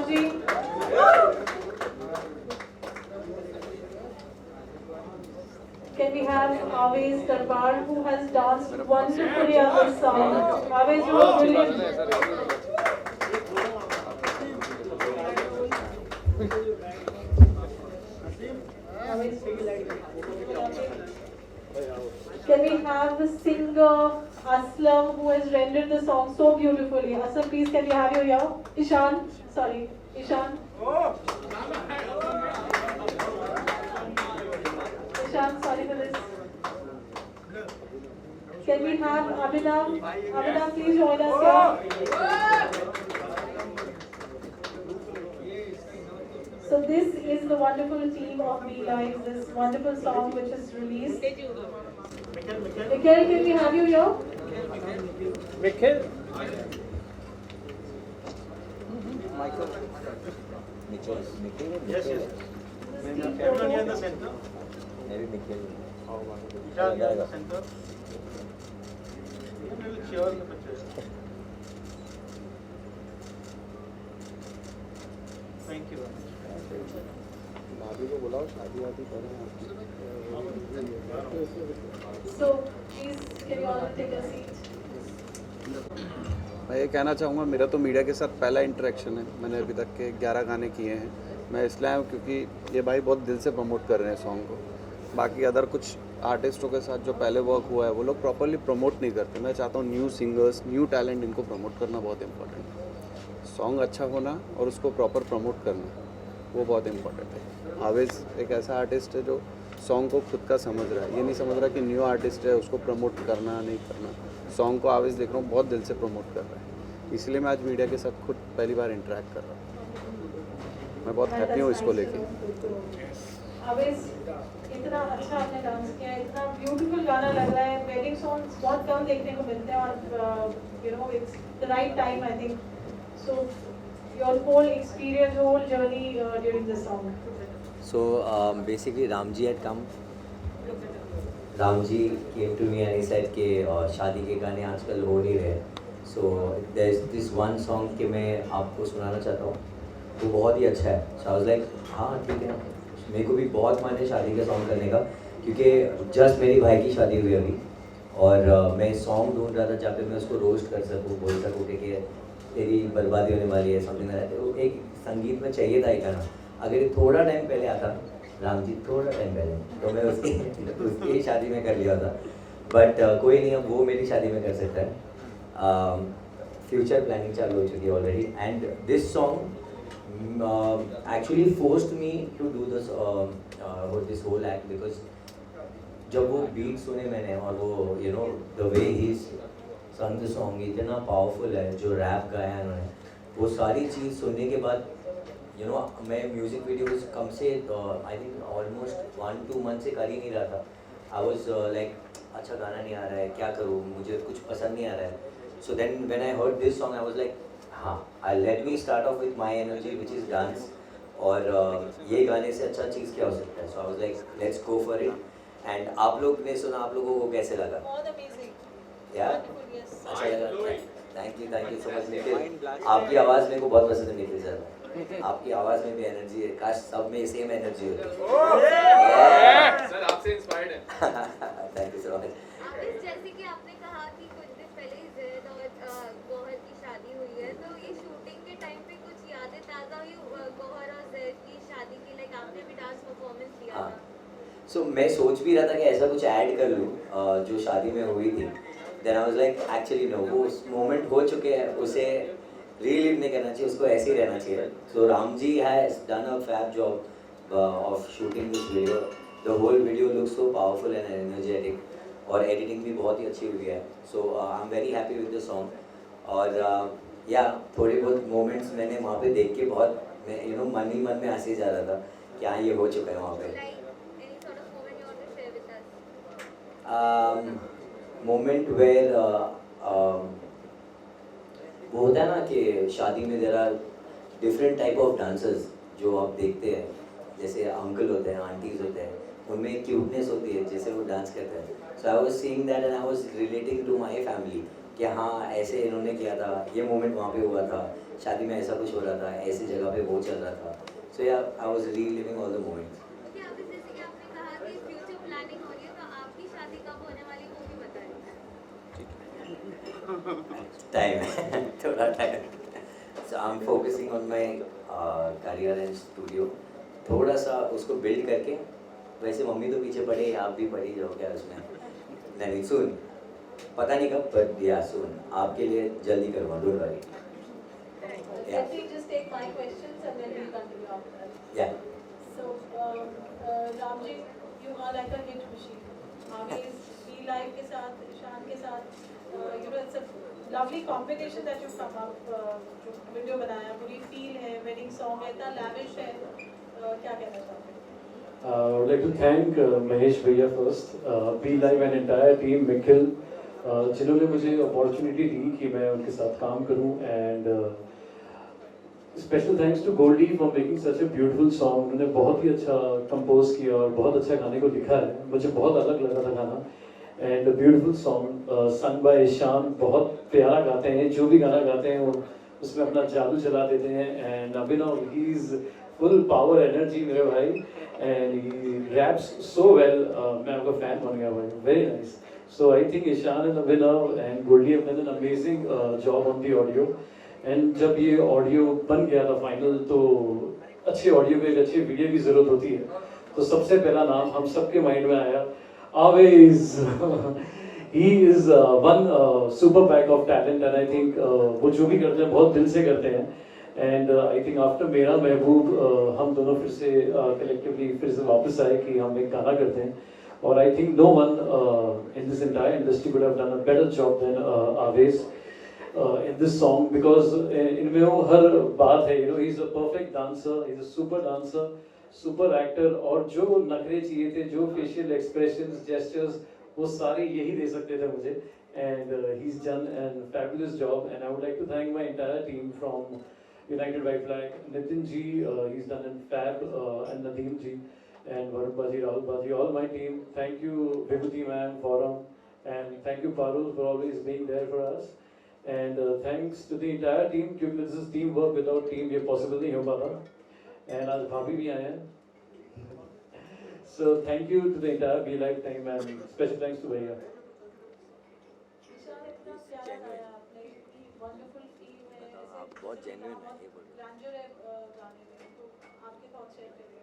Ramji. Can we have Aves Darbar, who has danced wonderfully on this song? Aves, you were brilliant. Can we have the singer Aslam, who has rendered the song so beautifully? Aslam, please, can we have you here? Ishan, sorry, Ishan. Ishan, sorry for this. Can we have Abhinav? Abhinav, please join us here. So this is the wonderful team of Me Live, this wonderful song which is released. Mikhail, can we have you here? Mikhail? Yes, yes. Everyone here in the center. Maybe Mikhail. Ishan here in the center. We will cheer in the pictures. Thank you very much. भाभी को बुलाओ शादी वादी करें So please, can you all take a seat? मैं ये कहना चाहूँगा मेरा तो मीडिया के साथ पहला इंटरेक्शन है। मैंने अभी तक के 11 गाने किए हैं। मैं इसलिए आया हूँ क्योंकि ये भाई बहुत दिल से प्रमोट कर रहे हैं सॉन्ग को। बाकी अदर कुछ आर्टिस्टों के साथ जो पहले वर्क हुआ है वो लोग प्रॉपरली प्रमोट नहीं करते। मैं चाहता हूँ न्यू सिंगर्स, न्यू टैलेंट, इनको प्रमोट करना बहुत इंपॉर्टेंट है। सॉन्ग अच्छा होना और उसको प्रॉपर प्रमोट करना वो बहुत इंपॉर्टेंट है। आवेज़ एक ऐसा आर्टिस्ट है जो सॉन्ग को खुद का समझ रहा है। ये नहीं समझ रहा कि न्यू आर्टिस्ट है उसको प्रमोट करना नहीं करना। सॉन्ग को आवेज़ देख रहा हूँ बहुत दिल से प्रमोट कर रहा है। इसलिए मैं आज मीडिया के साथ खुद पहली बार इंटरेक्ट कर रहा हूँ। मैं बहुत हैप्पी हूँ इसको लेके। आवेज़, इतना अच्छा आपने डांस किया, इतना ब्यूटीफुल गाना लग रहा है। वेडिंग सॉन्ग्स बहुत कम देखने को मिलते हैं और you know it's the right time I think. So your whole experience, whole journey during this song. So basically Ramji had come. Ramji came to me and he said कि शादी के गाने आजकल हो नहीं रहे। So there's this one song कि मैं आपको सुनाना चाहता हूँ, वो बहुत ही अच्छा है। So I was like हाँ ठीक है। मेरे को भी बहुत मन है शादी का सॉन्ग करने का, क्योंकि जस्ट मेरी भाई की शादी हुई अभी और मैं सॉन्ग ढूंढ रहा था जहाँ पे मैं उसको रोस्ट कर सकूँ, बोल सकूँ कि तेरी बर्बादी होने वाली है, समथिंग लाइक दैट। एक संगीत में चाहिए था एक गाना। अगर ये थोड़ा टाइम पहले आता, रामजी थोड़ा टाइम पहले, तो मैं उसकी शादी में कर लिया था। बट कोई नहीं, अब वो मेरी शादी में कर सकता है। फ्यूचर प्लानिंग चालू हो चुकी है already and this song actually forced me to do this whole act, because जब वो बीट सुने मैंने और वो you know the way he sung song इतना पावरफुल है, जो रैप गाया है उन्होंने, वो सारी चीज़ सुनने के बाद यू नो मैं म्यूज़िक वीडियोस कम से आई थिंक ऑलमोस्ट 1-2 मंथ से कर ही नहीं रहा था। आई वाज लाइक अच्छा गाना नहीं आ रहा है, क्या करूँ, मुझे कुछ पसंद नहीं आ रहा है। So then when I heard this song I was like हाँ, I let me start off with my energy which is dance, और ये गाने से अच्छा चीज़ क्या हो सकता है। So I was like let's go for it. And आप लोग ने सुना, आप लोगों को कैसे लगा? यार अच्छा लगा, thank you so much Nikhil. आपकी आवाज़ मेरे को बहुत पसंद है निखिल सर, आपकी आवाज़ में भी एनर्जी है, काश सब में सेम एनर्जी होती। सर आपसे इंस्पायर्ड है। Thank you so much. जैसे कि आपने कहा कि कुछ दिन पहले ही ज़ैद और गौहर की शादी हुई है, तो ये शूटिंग के टाइम पे कुछ यादें ताज़ा हुई गौहर और ज़ैद की शादी की? लाइक आपने भी डांस परफॉर्मेंस दिया था। सो मैं सोच भी रहा था कि ऐसा कुछ ऐड कर लूँ जो शादी में हुई थी। Then I was like actually no, वो उस मोमेंट हो चुके हैं, उसे रीलिव नहीं करना चाहिए, उसको ऐसे ही रहना चाहिए। So Ramji has done a fab job of shooting this video. The whole video looks so powerful and energetic, और एडिटिंग भी बहुत ही अच्छी हुई है। So I am very happy with the song. और या थोड़े बहुत मोमेंट्स मैंने वहाँ पे देख के बहुत मैं यू नो मन ही मन में हंसे जा रहा था कि हाँ ये हो चुका है वहाँ पे। मोमेंट वेयर वो होता है ना कि शादी में there are different type of dancers जो आप देखते हैं, जैसे अंकल होते हैं, आंटीज होते हैं, उनमें एक क्यूटनेस होती है जैसे वो डांस करते हैं। So I was seeing that and I was relating to my family कि हाँ ऐसे इन्होंने किया था, ये मोमेंट वहाँ पे हुआ था, शादी में ऐसा कुछ हो रहा था, ऐसी जगह पे वो चल रहा था. सो या I was reliving all the moments. Okay, अभी जैसे कि आपने कहा कि फ्यूचर प्लानिंग हो रही है, तो आपकी शादी कब होने वाली है वो भी बताइए. टाइम है थोड़ा time. So I am focusing on my career and studio. थोड़ा सा उसको बिल्ड करके. वैसे मम्मी तो पीछे पड़े, आप भी पड़ी जाओ क्या उसमें. नहीं सुन, पता नहीं कब, पर या सुन आपके लिए जल्दी करूँगा, don't worry. Let me just take my questions and then we'll continue after that. या So, Ramji, you are like a hit machine. Always Be Live के साथ, ईशान के साथ, you know, it's a lovely combination that you've come up. जो video बनाया, पूरी feel है, wedding song है, इतना lavish है. क्या कहना चाहते हैं? I would like to thank Mahesh Bhaiya first, Be Live and entire team, Nikhil, जिन्होंने मुझे अपॉर्चुनिटी दी कि मैं उनके साथ काम करूं. And special thanks to Goldie for making such a beautiful song. उन्होंने बहुत ही अच्छा कंपोज किया और बहुत अच्छा गाने को लिखा है. मुझे बहुत अलग लगा था गाना. And beautiful song sung by Ishan, बहुत प्यारा गाते हैं. जो भी गाना गाते हैं वो उसमें अपना जादू चला देते हैं. And Abhinav, he is full power energy मेरे भाई. And he raps so well. मैं आपका फैन बन गया भाई. Very nice. So I think Ishan and Abhinav and Goldie have done an amazing job on the audio. एंड जब ये ऑडियो बन गया था फाइनल, तो अच्छे ऑडियो पे एक अच्छी वीडियो की ज़रूरत होती है. तो सबसे पहला नाम हम सबके माइंड में आया, Awez. He is one super pack of talent. And I think वो जो भी करते हैं बहुत दिल से करते हैं. एंड आई थिंक आफ्टर मेरा महबूब हम दोनों फिर से कलेक्टिवली फिर से वापस आए कि हम एक गाना करते हैं. और I think no one in this entire industry could have done a better job than always in this song, because इनमें वो हर बात है. You know, he's a perfect dancer, he's a super dancer, super actor. और जो नखरे चाहिए थे, जो facial expressions, gestures, वो सारे यही दे सकते थे मुझे. And he's done a fabulous job. And I would like to thank my entire team from United White Flag. Nitin ji, he's done a fab, and Nadeem ji, and Varun Baji, Rahul Baji, all my team. Thank you Vibhuti ma'am, Forum, and thank you Parul for always being there for us. And thanks to the entire team, क्योंकि this is team work. Without team ये possible नहीं हो पाता. And आज भाभी भी आए हैं. So thank you to the entire Be Live team and special thanks to भैया. ईशान, इतना प्यारा गाया आपने, इतनी wonderful feel है, ऐसे आप बहुत genuine हैं, ये बोलो. grandeur है गाने में. तो आपके thoughts share करिए.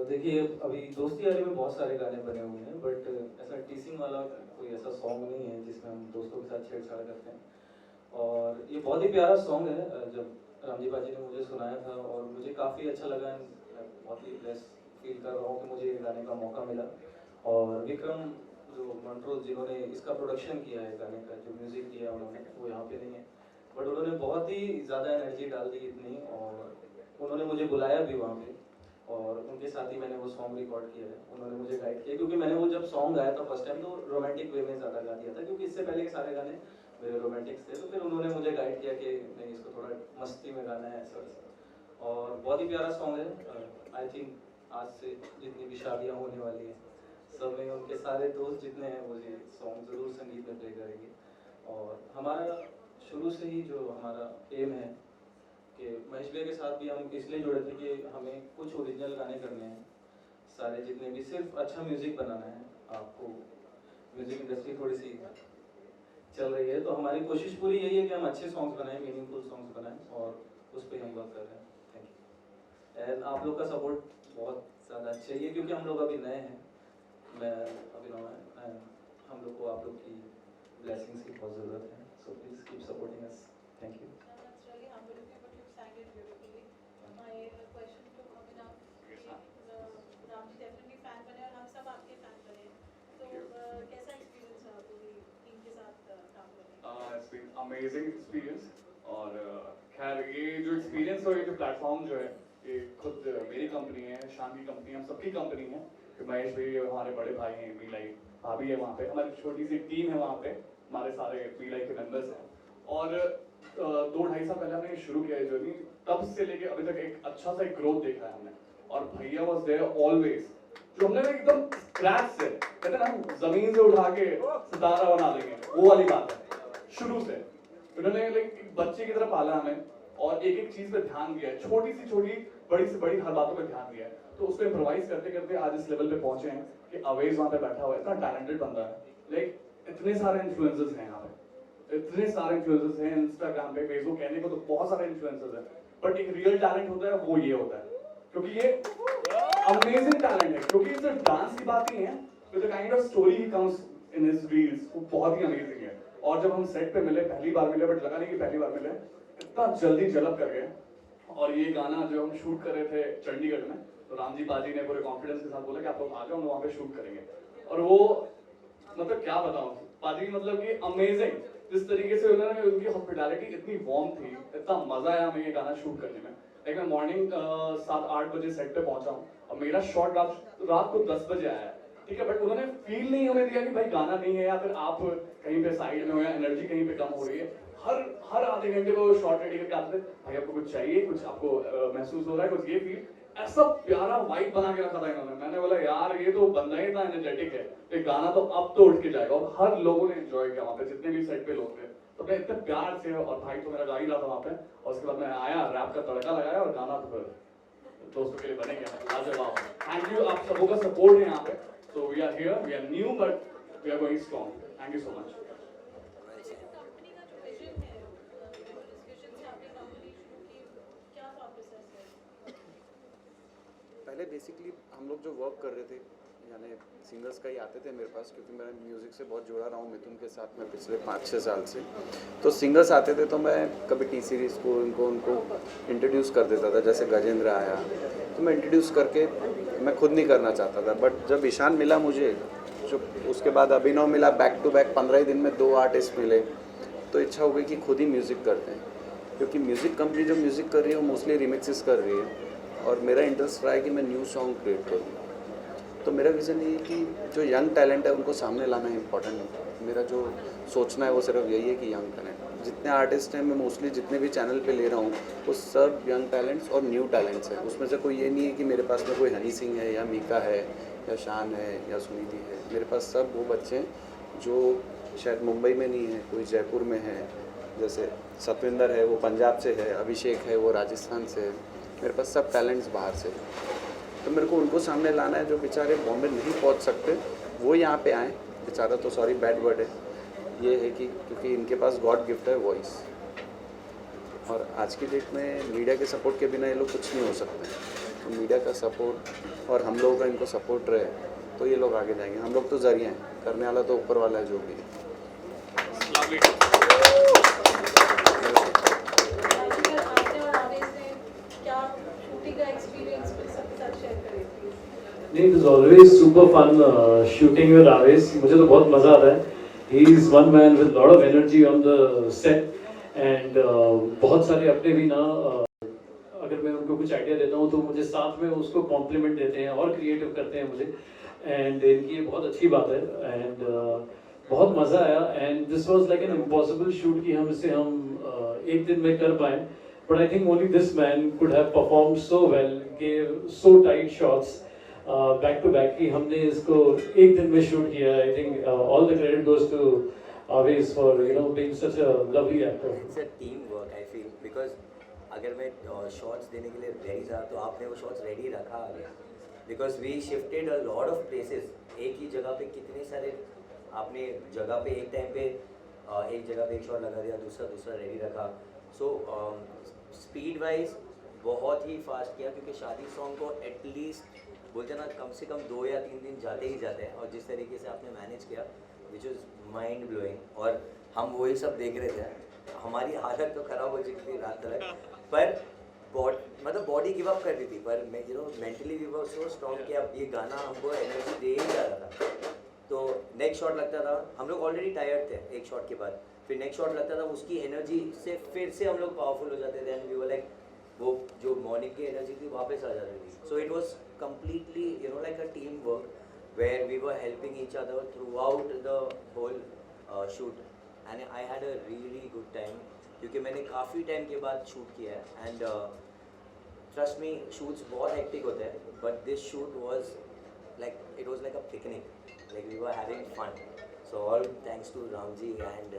देखिए, अभी दोस्ती यारी में बहुत सारे गाने बने हुए हैं, बट ऐसा टीसिंग वाला कोई ऐसा सॉन्ग नहीं है जिसमें हम दोस्तों के साथ छेड़छाड़ करते हैं. और ये बहुत ही प्यारा सॉन्ग है. जब रामजी बाजी ने मुझे सुनाया था और मुझे काफ़ी अच्छा लगा. बहुत ही ब्लेस फील कर रहा हूँ कि मुझे ये गाने का मौका मिला. और विक्रम जो मंट्रोज जिन्होंने इसका प्रोडक्शन किया है गाने का, जो म्यूज़िक किया है उन्होंने, वो यहाँ पे नहीं है, बट उन्होंने बहुत ही ज़्यादा एनर्जी डाल दी इतनी. और उन्होंने मुझे बुलाया भी वहाँ पे और उनके साथ ही मैंने वो सॉन्ग रिकॉर्ड किया है. उन्होंने मुझे गाइड किया, क्योंकि मैंने वो जब सॉन्ग गाया था फर्स्ट टाइम तो रोमांटिक वे में ज़्यादा गा दिया था, क्योंकि इससे पहले के सारे गाने मेरे रोमांटिक्स थे. तो फिर उन्होंने मुझे गाइड किया कि नहीं, इसको थोड़ा मस्ती में गाना है ऐसा वैसा. और बहुत ही प्यारा सॉन्ग है. आई थिंक आज से जितनी भी शादियाँ होने वाली हैं सब में उनके सारे दोस्त जितने हैं वो ये सॉन्ग ज़रूर संगीत में प्ले करेंगे. और हमारा शुरू से ही जो हमारा एम है कि महेश भैया के साथ भी हम इसलिए जुड़े थे कि हमें कुछ ओरिजिनल गाने करने हैं. सारे जितने भी सिर्फ अच्छा म्यूज़िक बनाना है. आपको म्यूज़िक इंडस्ट्री थोड़ी सी चल रही है, तो हमारी कोशिश पूरी यही है कि हम अच्छे सॉन्ग्स बनाएं, मीनिंगफुल सॉन्ग्स बनाएं, और उस पर हम वर्क कर रहे हैं. Thank you. एंड आप लोग का सपोर्ट बहुत ज़्यादा चाहिए, क्योंकि हम लोग अभी नए हैं. मैं अभी नया है. हम लोग को आप लोग की ब्लेसिंग्स की बहुत ज़रूरत है. So please keep supporting us. Thank you. That's really humble of you, but you've sang it beautifully. My question to Abhinav, Ramji definitely fan बने और हम सब आपके fan बने. तो कैसा experience रहा पूरी टीम के साथ काम करने का? It's been amazing experience. और खैर ये जो experience और ये जो platform जो है, ये खुद मेरी कंपनी है, शान की कंपनी है, हम सबकी कंपनी है. कि महेश भाई हमारे बड़े भाई हैं, बी लाइव भाभी है वहाँ पे, हमारी छोटी सी टीम है वहाँ पे, हमारे सारे बी लाइव के मेंबर्स हैं. और 2-2.5 साल पहले हमने शुरू किया है जर्नी, तब से लेके अभी तक एक अच्छा सा एक ग्रोथ देखा है हमने. और भैया वाज देयर ऑलवेज. जो हमने एकदम स्क्रैच से, कहते हैं ना, जमीन से उठा के सितारा बना देंगे, वो वाली बात है शुरू से. उन्होंने लाइक एक बच्चे की तरह पाला हमें और एक एक चीज पे ध्यान दिया है, छोटी सी छोटी बड़ी से बड़ी हर बातों पे ध्यान दिया है। तो उसको इम्प्रोवाइज करते करते आज इस लेवल पे पहुंचे हैं कि अवेज वहाँ पे बैठा हुआ है, इतना टैलेंटेड बंदा है। लाइक इतने सारे इन्फ्लुएंसर्स हैं यहाँ पे, इतने सारे इन्फ्लुएंसर्स हैं इंस्टाग्राम पे, फेसबुक, कहने को तो बहुत सारे इन्फ्लुएंसर्स हैं, बट एक रियल टैलेंट होता है वो ये होता है, क्योंकि ये अमेजिंग टैलेंट है। क्योंकि सिर्फ डांस की बात नहीं है, with the kind of story he comes in his reels, वो बहुत ही अमेजिंग है। और जब हम सेट पे मिले, पहली बार मिले, बट लगा नहीं कि पहली बार मिले, इतना जल्दी जलब कर गए। और ये गाना जो हम शूट कर रहे थे चंडीगढ़ में, तो राम जी पाजी ने पूरे कॉन्फिडेंस के साथ बोला कि आप लोग आ जाओ, हम वहाँ पे शूट करेंगे। और वो मतलब क्या बताऊं, पाजी मतलब कि अमेजिंग, जिस तरीके से उन्होंने, उनकी हॉस्पिटैलिटी इतनी वार्म थी, इतना मजा आया हमें ये गाना शूट करने में। लाइक मैं मॉर्निंग 7-8 बजे सेट पे पहुंचा हूँ और मेरा शॉट रात को 10 बजे आया है, ठीक है, बट उन्होंने फील नहीं होने दिया कि भाई गाना नहीं है या फिर आप कहीं पे साइड में हो या एनर्जी कहीं पे कम हो रही है। हर आधे घंटे को शॉट रेडी करके आते थे, भाई आपको कुछ चाहिए, कुछ आपको महसूस हो रहा है, कुछ ये फील, ऐसा प्यारा वाइब बना के रखा था इन्होंने। मैंने बोला यार ये तो बंदा ही इतना एनर्जेटिक है, ये गाना तो अब तो उठ के जाएगा। और हर लोगों ने एंजॉय किया वहाँ पे, जितने भी सेट पे लोग थे, तो मैं इतने प्यार से, और भाई तो मेरा गा ही रहा था वहाँ पे, और उसके बाद मैं आया, रैप का तड़का लगाया और गाना तो फिर दोस्तों के लिए बने गया। लाजवाब, थैंक यू, आप सबों का सपोर्ट है यहाँ पे। So we are here, we are new, but we are going strong. Thank you so much. Company का जो विजन है, डिस्कशन से आपने कंपनी शुरू की, क्या था प्रोसेस है? पहले बेसिकली हम लोग जो वर्क कर रहे थे, यानी सिंगर्स का ही आते थे मेरे पास, क्योंकि मैं म्यूज़िक से बहुत जुड़ा रहा हूँ मिथुन के साथ में पिछले 5-6 साल से। तो सिंगर्स आते थे तो मैं कभी टी सीरीज़ को उनको इंट्रोड्यूस कर देता था। जैसे गजेंद्र आया तो मैं इंट्रोड्यूस करके, मैं खुद नहीं करना चाहता था, बट जब ईशान मिला मुझे, जो उसके बाद अभिनव मिला, बैक टू बैक 15 ही दिन में 2 आर्टिस्ट मिले, तो इच्छा हो गई कि खुद ही म्यूज़िक करते हैं। क्योंकि म्यूज़िक कंपनी जो म्यूज़िक कर रही है वो मोस्टली रिमिक्सेस कर रही है, और मेरा इंटरेस्ट रहा है कि मैं न्यू सॉन्ग क्रिएट करूँ। तो मेरा विज़न ये है कि जो यंग टैलेंट है उनको सामने लाना इम्पोर्टेंट है। मेरा जो सोचना है वो सिर्फ यही है कि यंग टैलेंट, जितने आर्टिस्ट हैं, मैं मोस्टली जितने भी चैनल पे ले रहा हूँ वो सब यंग टैलेंट्स और न्यू टैलेंट्स हैं। उसमें से कोई ये नहीं है कि मेरे पास में कोई हनी सिंह है या मीका है या शान है या सुनिधि है। मेरे पास सब वो बच्चे हैं जो शायद मुंबई में नहीं है, कोई जयपुर में है, जैसे सतविंदर है वो पंजाब से है, अभिषेक है वो राजस्थान से है। मेरे पास सब टैलेंट्स बाहर से, तो मेरे को उनको सामने लाना है। जो बेचारे बॉम्बे नहीं पहुंच सकते वो यहाँ पे आएँ। बेचारा तो सॉरी बैड वर्ड है, ये है कि क्योंकि इनके पास गॉड गिफ्ट है वॉइस, और आज की डेट में मीडिया के सपोर्ट के बिना ये लोग कुछ नहीं हो सकते। तो मीडिया का सपोर्ट और हम लोगों का इनको सपोर्ट रहे तो ये लोग आगे जाएंगे। हम लोग तो जरिए हैं, करने वाला तो ऊपर वाला है जो भी है। आपने और आवेश ने क्या शूटिंग का एक्सपीरियंस सबके साथ शेयर करें प्लीज? नहीं, it is always super fun shooting with आवेश। मुझे तो बहुत मज़ा आता है। He is one man with lot of energy on the set and बहुत सारे अपने भी ना अगर मैं उनको कुछ आइडिया देता हूँ तो मुझे साथ में उसको कॉम्प्लीमेंट देते हैं और क्रिएटिव करते हैं मुझे, एंड इनकी ये बहुत अच्छी बात है। एंड बहुत मज़ा आया, and this was like an impossible shoot कि हम इसे एक दिन में कर पाएँ, but I think only this man could have perform so well, gave so tight shots back to back कि हमने इसको एक दिन में शूट किया। I think all the credit goes to Awez for being such a lovely actor. It's a team work I feel, because अगर मैं shots देने के लिए रेडी था तो आपने वो शॉट्स रेडी रखा आगे, because we shifted a lot of places. एक ही जगह पे कितने सारे आपने जगह पे एक टाइम पे एक जगह पे एक शॉट लगा दिया, दूसरा रेडी रखा। सो स्पीड वाइज बहुत ही फास्ट किया, क्योंकि शादी सॉन्ग को एटलीस्ट बोलते ना कम से कम 2 या 3 दिन जाते ही जाते हैं, और जिस तरीके से आपने मैनेज किया विच इज़ माइंड ब्लोइंग। और हम वही सब देख रहे थे, हमारी हालत तो ख़राब हो चुकी थी रात तक, पर मतलब बॉडी गिव अप कर रही थी, पर मैं mentally we were so strong कि अब ये गाना हमको एनर्जी दे ही जा रहा था। तो नेक्स्ट शॉट लगता था, हम लोग ऑलरेडी टायर्ड थे एक शॉट के बाद, फिर नेक्स्ट शॉट लगता था, उसकी एनर्जी से फिर से हम लोग पावरफुल हो जाते थे, एंड वी वर लाइक वो जो मॉर्निंग की एनर्जी थी वापस आ जाती थी। So it was completely like a team work where we were helping each other throughout the whole shoot, and I had a really good time क्योंकि मैंने काफ़ी टाइम के बाद शूट किया है, एंड ट्रस्ट मी शूट्स बहुत hectic होते हैं, but this shoot was like it was like a picnic, like we were having fun. So all thanks to Ram ji and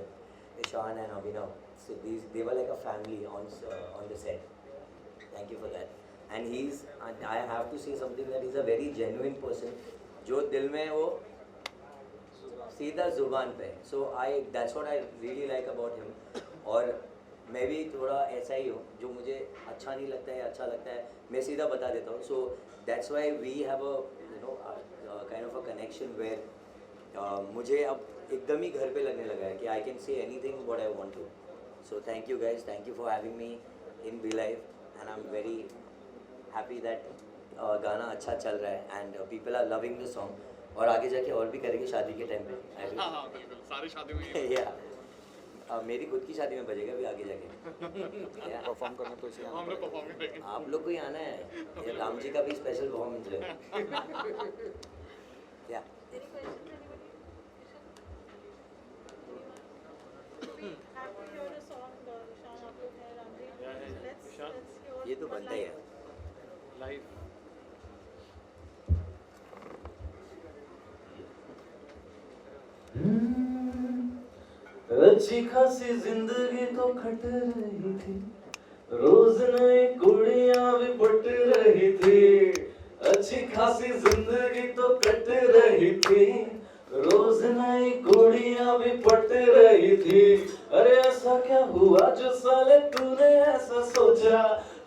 Ishan and Abhinav. So they were like a family on the set. Thank you for that. And I have to say something that he's a very genuine person. जो दिल में वो सीधा जुबान पे. So that's what I really like about him. और मैं भी थोड़ा ऐसा ही हूँ, जो मुझे अच्छा नहीं लगता है अच्छा लगता है मैं सीधा बता देता हूँ. So that's why we have a kind of a connection where मुझे अब एकदम ही घर पे लगने लगा है कि I can say anything what I want to. So thank you guys, thank you for having me in Be Live, and I'm very happy that गाना अच्छा चल रहा है and people are loving the song. और आगे जाके और भी करेंगे शादी के टाइम पे. हाँ बिल्कुल, सारी शादी में Yeah. मेरी खुद की शादी में बजेगा भी आगे जाके. Yeah. परफॉर्म करना तो इसे हम लोग परफॉर्म करेंगे. आप लोग को ही आना है. ये राम जी का भी स्पेशल परफॉर्मेंस है. Yeah. Any questions, anybody? We have to hear a song, Ishan, आप लोग हैं, रामजी. Let's Ishan? hear ये तो one बनता ही line. है. लाइव अच्छी खासी जिंदगी तो खट रही थी, रोज नई कुड़ियां भी पट रही थी. अच्छी खासी जिंदगी तो कट रही थी, रोज नई कुड़ियां भी पट रही थी. अरे ऐसा क्या हुआ जो साले तूने ऐसा सोचा,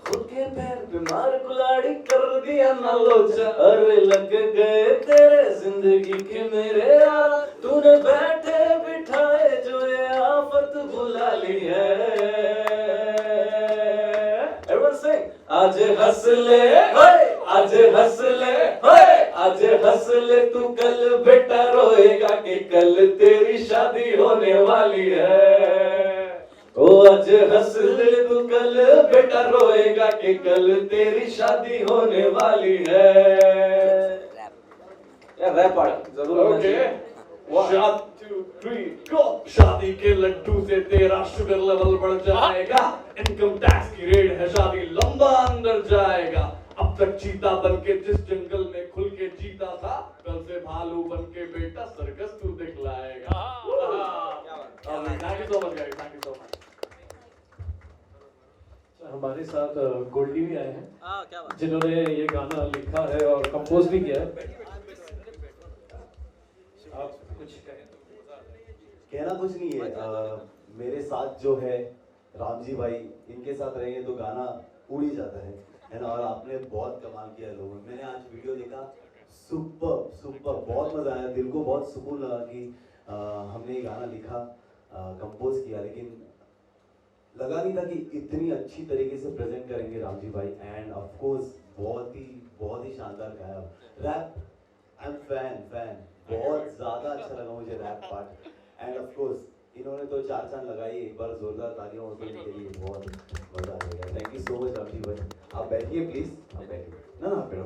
खुद के पैर पे मार कुल्हाड़ी कर दिया ना लोचा. अरे लग गए तेरे जिंदगी के मेरे यार, तूने बैठे बिठाए जो ये आफत बुला ली है. Everyone sing. आज हंस ले, आज हंस ले, आज हंस ले तू, कल बेटा रोएगा कि कल तेरी शादी होने वाली है. ओ आज हंस ले तू, कल बेटा रोएगा कि कल तेरी शादी होने वाली है. यार रैप आर्ट जरूर होना ओके, चाहिए. 1 2 3 गो. शादी के लड्डू से तेरा शुगर लेवल बढ़ जाएगा, इनकम टैक्स की रेड है, शादी लंबा अंदर जाएगा. अब तक चीता बन के जिस जंगल में खुल के जीता था, कल से भालू बन के बेटा सर्कस तू दिखलाएगा. Thank you so much guys, thank you so much. हमारे साथ गोल्डी भी आए हैं, क्या बात. जिन्होंने ये गाना लिखा है और कंपोज भी किया है. आप कुछ कहना कुछ नहीं है. मेरे साथ जो है राम जी भाई, इनके साथ रहेंगे तो गाना उड़ ही जाता है ना. और आपने बहुत कमाल किया लोगों ने. मैंने आज वीडियो देखा, सुपर बहुत मजा आया. दिल को बहुत सुकून लगा कि हमने ये गाना लिखा, कंपोज किया, लेकिन लगा नहीं था कि इतनी अच्छी तरीके से प्रेजेंट करेंगे राम जी भाई. एंड ऑफ कोर्स बहुत ही शानदार गाया. Rap, I am fan. बहुत ज़्यादा अच्छा लगा मुझे rap part. And of course इन्होंने तो 4 चांद लगाई. एक बार जोरदार तालियों और इनके लिए बहुत मजा आ गया. Thank you so much Ram ji भाई. आप बैठिए प्लीज, आप बैठिए. ना आप बैठो.